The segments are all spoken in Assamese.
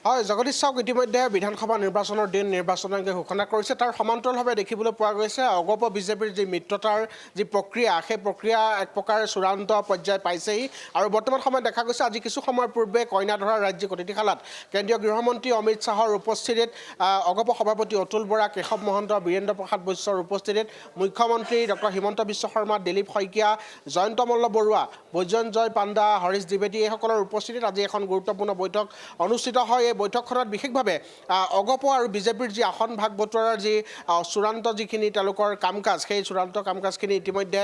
হয়, জগদীশ চাওক ইতিমধ্যে বিধানসভা নিৰ্বাচনৰ দিন নিৰ্বাচনকে ঘোষণা কৰিছে। তাৰ সমান্তৰালভাৱে দেখিবলৈ পোৱা গৈছে অগপ বিজেপিৰ যি মিত্ৰতাৰ যি প্ৰক্ৰিয়া, সেই প্ৰক্ৰিয়া এক প্ৰকাৰ চূড়ান্ত পৰ্যায় পাইছেহি। আৰু বৰ্তমান সময়ত দেখা গৈছে আজি কিছু সময়ৰ পূৰ্বে কইনাধৰা ৰাজ্যিক অতিথিশালাত কেন্দ্ৰীয় গৃহমন্ত্ৰী অমিত শ্বাহৰ উপস্থিতিত অগপ সভাপতি অতুল বৰা, কেশৱ মহন্ত, বীৰেন্দ্ৰ প্ৰসাদ বৈশ্যৰ উপস্থিতিত মুখ্যমন্ত্ৰী ডক্টৰ হিমন্ত বিশ্ব শৰ্মা, দিলীপ শইকীয়া, জয়ন্ত মল্ল বৰুৱা, বৈজয়ন্তজয় পাণ্ডা, হৰীশ দ্বিবেদী এইসকলৰ উপস্থিতিত আজি এখন গুৰুত্বপূৰ্ণ বৈঠক অনুষ্ঠিত হয়। এই বৈঠকখনত বিশেষভাৱে অগপ আৰু বিজেপিৰ যি আসন ভাগ বতৰাৰ যি চূড়ান্ত যিখিনি তেওঁলোকৰ কাম কাজ, সেই চূড়ান্ত কাম কাজখিনি ইতিমধ্যে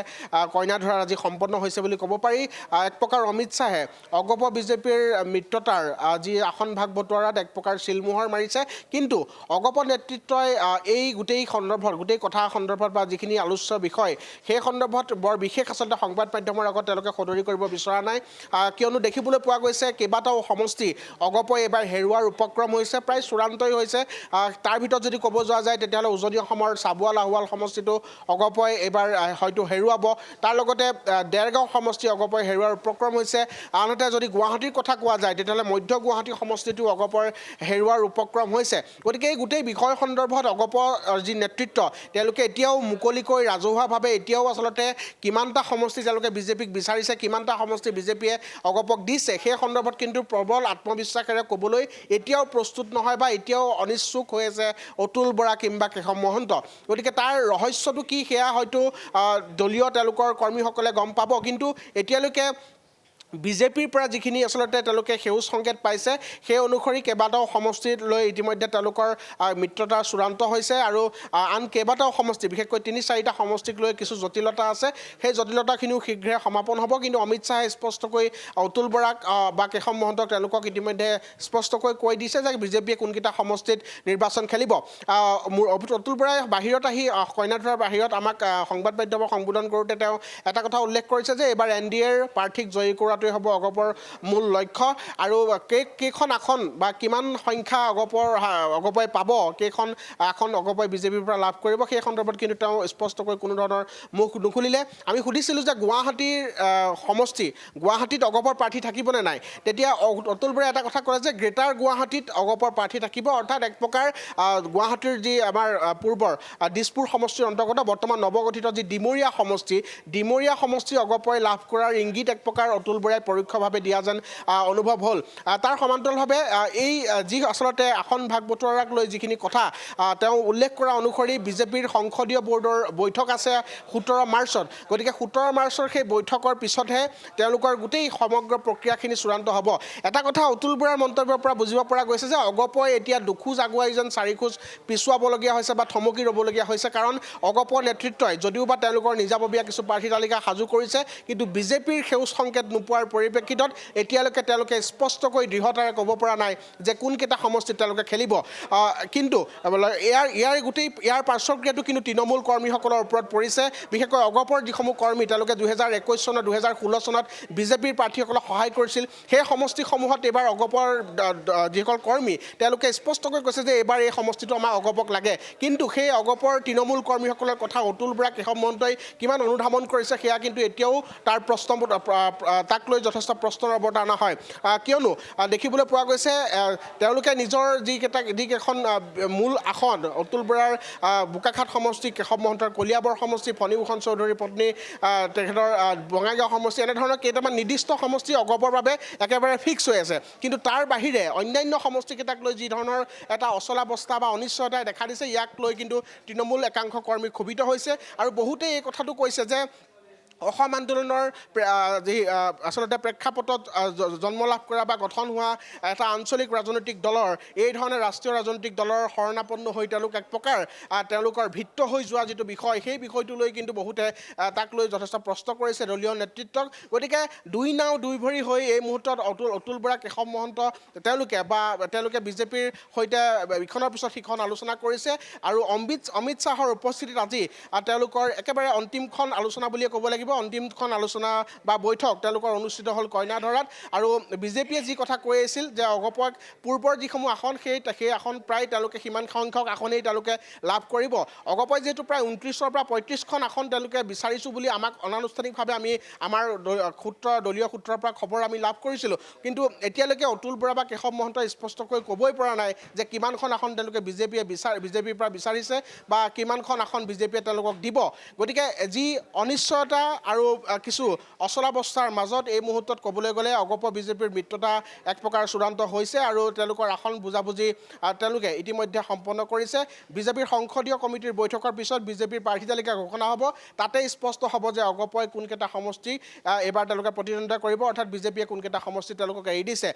কইনাধৰাৰ আজি সম্পন্ন হৈছে বুলি ক'ব পাৰি। এক প্ৰকাৰ অমিত শ্বাহে অগপ বিজেপিৰ মিত্ৰতাৰ যি আসন ভাগ বতৰাত এক প্ৰকাৰ চিলমোহৰ মাৰিছে। কিন্তু অগপ নেতৃত্বই এই গোটেই সন্দৰ্ভত, গোটেই কথা সন্দৰ্ভত বা যিখিনি আলোচ্য বিষয়, সেই সন্দৰ্ভত বৰ বিশেষ আচলতে সংবাদ মাধ্যমৰ আগত তেওঁলোকে সদৰি কৰিব বিচৰা নাই। কিয়নো দেখিবলৈ পোৱা গৈছে কেইবাটাও সমষ্টি অগপই এইবাৰ হেৰুৱাৰ উপক্ৰম হৈছে, প্ৰায় চূড়ান্তই হৈছে। তাৰ ভিতৰত যদি ক'ব যোৱা যায় তেতিয়াহ'লে উজনি অসমৰ চাবুৱা লাহোৱাল সমষ্টিটো অগপই এইবাৰ হয়তো হেৰুৱাব। তাৰ লগতে দেৰগাঁও সমষ্টি অগপই হেৰুৱাৰ উপক্ৰম হৈছে। আনহাতে যদি গুৱাহাটীৰ কথা কোৱা যায় তেতিয়াহ'লে মধ্য গুৱাহাটী সমষ্টিটো অগপৰ হেৰুৱাৰ উপক্ৰম হৈছে। গতিকে এই গোটেই বিষয় সন্দৰ্ভত অগপৰ যি নেতৃত্ব তেওঁলোকে এতিয়াও মুকলিকৈ ৰাজহুৱাভাৱে এতিয়াও আচলতে কিমানটা সমষ্টি তেওঁলোকে বিজেপিক বিচাৰিছে, কিমানটা সমষ্টি বিজেপিয়ে অগপক দিছে, সেই সন্দৰ্ভত কিন্তু প্ৰবল আত্মবিশ্বাসেৰে ক'বলৈ এতিয়াও প্ৰস্তুত নহয় বা এতিয়াও অনিচ্ছুক হৈ আছে অতুল বৰা কিংবা কেশৱ মহন্ত। গতিকে তাৰ ৰহস্যটো কি সেয়া হয়তো দলীয় তেওঁলোকৰ কৰ্মীসকলে গম পাব। কিন্তু এতিয়ালৈকে বিজেপিৰ পৰা যিখিনি আচলতে তেওঁলোকে সেউজ সংকেত পাইছে, সেই অনুসৰি কেইবাটাও সমষ্টিত লৈ ইতিমধ্যে তেওঁলোকৰ মিত্ৰতা চূড়ান্ত হৈছে। আৰু আন কেইবাটাও সমষ্টি, বিশেষকৈ ৩-৪টা সমষ্টিক লৈ কিছু জটিলতা আছে, সেই জটিলতাখিনিও শীঘ্ৰে সমাপন হ'ব। কিন্তু অমিত শ্বাহে স্পষ্টকৈ অতুল বৰাক বা কেশৱ মহন্তক তেওঁলোকক ইতিমধ্যে স্পষ্টকৈ কৈ দিছে যে বিজেপিয়ে কোনকেইটা সমষ্টিত নিৰ্বাচন খেলিব। অতুল বৰাই বাহিৰত আহি কইনাধৰাৰ বাহিৰত আমাক সংবাদ মাধ্যমক সম্বোধন কৰোঁতে তেওঁ এটা কথা উল্লেখ কৰিছে যে এইবাৰ NDAৰ প্ৰাৰ্থীক জয়ী কৰাটোৱে হ'ব অগপৰ মূল লক্ষ্য। আৰু কেইখন আসন বা কিমান সংখ্যা অগপই পাব, কেইখন আসন অগপই বিজেপিৰ পৰা লাভ কৰিব, সেই সন্দৰ্ভত কিন্তু তেওঁ স্পষ্টকৈ কোনো ধৰণৰ মুখ নুখুলিলে। আমি সুধিছিলোঁ যে গুৱাহাটীৰ সমষ্টি, গুৱাহাটীত অগপৰ প্ৰাৰ্থী থাকিবনে নাই, তেতিয়া অতুল বৰাই এটা কথা ক'লে যে গ্ৰেটাৰ গুৱাহাটীত অগপৰ প্ৰাৰ্থী থাকিব। অৰ্থাৎ এক প্ৰকাৰ গুৱাহাটীৰ যি আমাৰ পূৰ্বৰ দিছপুৰ সমষ্টিৰ অন্তৰ্গত বৰ্তমান নৱগঠিত যি ডিমৰীয়া সমষ্টি অগপই লাভ কৰাৰ ইংগিত এক প্ৰকাৰ অতুল বৰাই পৰোক্ষভাৱে দিয়া যেন অনুভৱ হ'ল। তাৰ সমান্তৰালভাৱে এই যি আচলতে আসন ভাগ বতৰাক লৈ যিখিনি কথা তেওঁ উল্লেখ কৰা অনুসৰি বিজেপিৰ সংসদীয় বৰ্ডৰ বৈঠক আছে 17 মাৰ্চত। গতিকে 17 মাৰ্চৰ সেই বৈঠকৰ পিছতহে তেওঁলোকৰ গোটেই সমগ্ৰ প্ৰক্ৰিয়াখিনি চূড়ান্ত হ'ব। এটা কথা অতুল বৰাৰ মন্তব্যৰ পৰা বুজিব পৰা গৈছে যে অগপই এতিয়া দুখোজ আগুৱাই যেন 4 খোজ পিছুৱাবলগীয়া হৈছে বা থমকি ৰ'বলগীয়া হৈছে। কাৰণ অগপৰ নেতৃত্বই যদিও বা তেওঁলোকৰ নিজাববীয়া কিছু প্ৰাৰ্থী তালিকা সাজু কৰিছে, কিন্তু বিজেপিৰ সেউজ সংকেত নোপোৱাৰ পৰিপ্ৰেক্ষিতত এতিয়ালৈকে তেওঁলোকে স্পষ্টকৈ দৃঢ়তাৰে ক'ব পৰা নাই যে কোনকেইটা সমষ্টিত তেওঁলোকে খেলিব। কিন্তু ইয়াৰ পাৰ্শ্বক্ৰিয়াটো কিন্তু তৃণমূল কৰ্মীসকলৰ ওপৰত পৰিছে। বিশেষকৈ অগপৰ যিসমূহ কৰ্মী তেওঁলোকে 2021 চনত 2016 চনত বিজেপিৰ প্ৰাৰ্থীসকলক সহায় কৰিছিল, সেই সমষ্টিসমূহত এইবাৰ অগপৰ যিসকল কৰ্মী তেওঁলোকে স্পষ্টকৈ কৈছে যে এইবাৰ এই সমষ্টিটো আমাৰ অগপক লাগে। কিন্তু সেই অগপৰ তৃণমূল কৰ্মীসকলৰ কথা অতুল বৰা, কেশৱ মহন্তই কিমান অনুধাৱন কৰিছে সেয়া কিন্তু এতিয়াও তাক লৈ যথেষ্ট প্ৰশ্নৰ অৱতাৰণা হয়। কিয়নো দেখিবলৈ পোৱা গৈছে তেওঁলোকে নিজৰ যিকেইখন মূল আসন, অতুল বৰাৰ বোকাখাট সমষ্টি, কেশৱ মহন্তৰ কলিয়াবৰ সমষ্টি, ফণীভূষণ চৌধুৰীৰ পত্নী তেখেতৰ বঙাইগাঁও সমষ্টি, এনেধৰণৰ কেইটামান নিৰ্দিষ্ট সমষ্টি অগপৰ বাবে একেবাৰে ফিক্স হৈ আছে। কিন্তু তাৰ বাহিৰে অন্যান্য সমষ্টিকেইটাক লৈ যি ধৰণৰ এটা অচলাৱস্থা বা অনিশ্চয়তাই দেখা দিছে, ইয়াক লৈ কিন্তু তৃণমূল একাংশ কৰ্মী ক্ষোভিত হৈছে। আৰু বহুতেই এই কথাটো কৈছে যে অসম আন্দোলনৰ যি আচলতে প্ৰেক্ষাপটত জন্ম লাভ কৰা বা গঠন হোৱা এটা আঞ্চলিক ৰাজনৈতিক দলৰ এই ধৰণে ৰাষ্ট্ৰীয় ৰাজনৈতিক দলৰ শৰণাপন্ন হৈ তেওঁলোক এক প্ৰকাৰ তেওঁলোকৰ ভিত্ত হৈ যোৱা যিটো বিষয়, সেই বিষয়টো লৈ কিন্তু বহুতে তাক লৈ যথেষ্ট প্ৰশ্ন কৰিছে দলীয় নেতৃত্বক। গতিকে দুই নাও দুই ভৰি হৈ এই মুহূৰ্তত অতুল বৰা, কেশৱ মহন্ত তেওঁলোকে বিজেপিৰ সৈতে ইখনৰ পিছত সিখন আলোচনা কৰিছে। আৰু অমিত শ্বাহৰ উপস্থিতিত আজি তেওঁলোকৰ একেবাৰে অন্তিমখন আলোচনা বুলিয়ে ক'ব লাগিব। লাগিব অন্তিমখন আলোচনা বা বৈঠক তেওঁলোকৰ অনুষ্ঠিত হ'ল কইনাধৰাত আৰু বিজেপিয়ে যি কথা কৈ আছিল যে অগপক পূৰ্বৰ যিসমূহ আসন সেই আসন প্ৰায় তেওঁলোকে সিমান সংখ্যক আসনেই তেওঁলোকে লাভ কৰিব অগপই যিহেতু প্ৰায় 29ৰ পৰা 35খন আসন তেওঁলোকে বিচাৰিছোঁ বুলি আমাক অনানুষ্ঠানিকভাৱে আমি আমাৰ দলীয় সূত্ৰৰ পৰা খবৰ আমি লাভ কৰিছিলোঁ কিন্তু এতিয়ালৈকে অতুল বৰা বা কেশৱ মহন্তই স্পষ্টকৈ ক'বই পৰা নাই যে কিমানখন আসন তেওঁলোকে বিজেপিৰ পৰা বিচাৰিছে বা কিমানখন আসন বিজেপিয়ে তেওঁলোকক দিব গতিকে যি অনিশ্চয়তা আৰু কিছু অচলাৱস্থাৰ মাজত এই মুহূৰ্তত ক'বলৈ গ'লে অগপ বিজেপিৰ মিত্ৰতা এক প্ৰকাৰ চূড়ান্ত হৈছে আৰু তেওঁলোকৰ আসন বুজাবুজি তেওঁলোকে ইতিমধ্যে সম্পন্ন কৰিছে বিজেপিৰ সংসদীয় কমিটিৰ বৈঠকৰ পিছত বিজেপিৰ প্ৰাৰ্থী তালিকা ঘোষণা হ'ব তাতে স্পষ্ট হ'ব যে অগপই কোনকেইটা সমষ্টি এবাৰ তেওঁলোকে প্ৰতিদ্বন্দ্বিতা কৰিব অৰ্থাৎ বিজেপিয়ে কোনকেইটা সমষ্টি তেওঁলোকক এৰি দিছে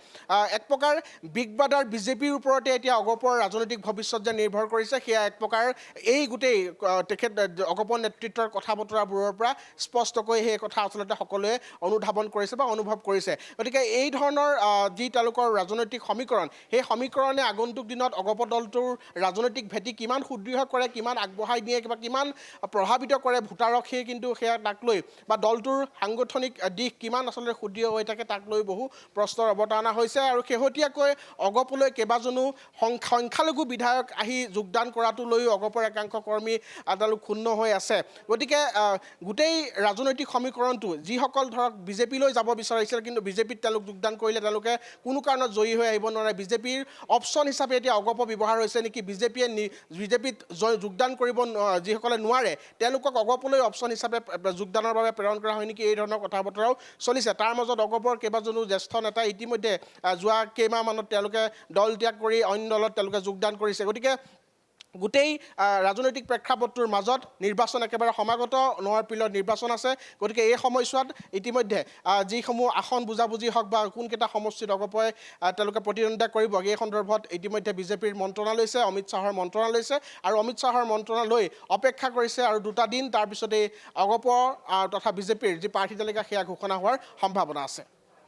এক প্ৰকাৰ বিগ ব্ৰাদাৰ বিজেপিৰ ওপৰতে এতিয়া অগপৰ ৰাজনৈতিক ভৱিষ্যত যে নিৰ্ভৰ কৰিছে সেয়া এক প্ৰকাৰ এই গোটেই তেখেত অগপৰ নেতৃত্বৰ কথা বতৰাবোৰৰ পৰা স্পষ্টকৈ সেই কথা আচলতে সকলোৱে অনুধাৱন কৰিছে বা অনুভৱ কৰিছে গতিকে এই ধৰণৰ যি তেওঁলোকৰ ৰাজনৈতিক সমীকৰণ সেই সমীকৰণে আগন্তুক দিনত অগপ দলটোৰ ৰাজনৈতিক ভেটি কিমান সুদৃঢ় কৰে কিমান আগবঢ়াই নিয়ে বা কিমান প্ৰভাৱিত কৰে ভোটাৰক সেই কিন্তু সেয়া তাক লৈ বা দলটোৰ সাংগঠনিক দিশ কিমান আচলতে সুদৃঢ় হৈ থাকে তাক লৈ বহু প্ৰশ্নৰ অৱতাৰণা হৈছে আৰু শেহতীয়াকৈ অগপলৈ কেইবাজনো সংখ্যালঘু বিধায়ক আহি যোগদান কৰাটো লৈও অগপৰ একাংশ কৰ্মী তেওঁলোক ক্ষুণ্ণ হৈ আছে গতিকে গোটেই ৰাজনৈতিক সমীকৰণটো যিসকল ধৰক বিজেপিলৈ যাব বিচাৰিছিল কিন্তু বিজেপিত তেওঁলোক যোগদান কৰিলে তেওঁলোকে কোনো কাৰণত জয়ী হৈ আহিব নোৱাৰে বিজেপিৰ অপশ্যন হিচাপে এতিয়া অগপ ব্যৱহাৰ হৈছে নেকি বিজেপিত যোগদান কৰিব যিসকলে নোৱাৰে তেওঁলোকক অগপলৈ অপশ্যন হিচাপে যোগদানৰ বাবে প্ৰেৰণ কৰা হয় নেকি এই ধৰণৰ কথা বতৰাও চলিছে তাৰ মাজত অগপৰ কেইবাজনো জ্যেষ্ঠ নেতা ইতিমধ্যে যোৱা কেইমাহমানত তেওঁলোকে দল ত্যাগ কৰি অন্য দলত তেওঁলোকে যোগদান কৰিছে গতিকে গোটেই ৰাজনৈতিক প্ৰেক্ষাপটটোৰ মাজত নিৰ্বাচন একেবাৰে সমাগত নোৱাৰ পিলত নিৰ্বাচন আছে গতিকে এই সময়ছোৱাত ইতিমধ্যে যিসমূহ আসন বুজাবুজি হওক বা কোনকেইটা সমষ্টিত অগপই তেওঁলোকে প্ৰতিদ্বন্দ্বিতা কৰিব এই সন্দৰ্ভত ইতিমধ্যে বিজেপিৰ মন্ত্ৰণা লৈছে অমিত শ্বাহৰ মন্ত্ৰণা লৈছে আৰু অমিত শ্বাহৰ মন্ত্ৰণা লৈ অপেক্ষা কৰিছে আৰু দুটা দিন তাৰপিছতেই অগপ তথা বিজেপিৰ যি প্ৰাৰ্থী তালিকা সেয়া ঘোষণা হোৱাৰ সম্ভাৱনা আছে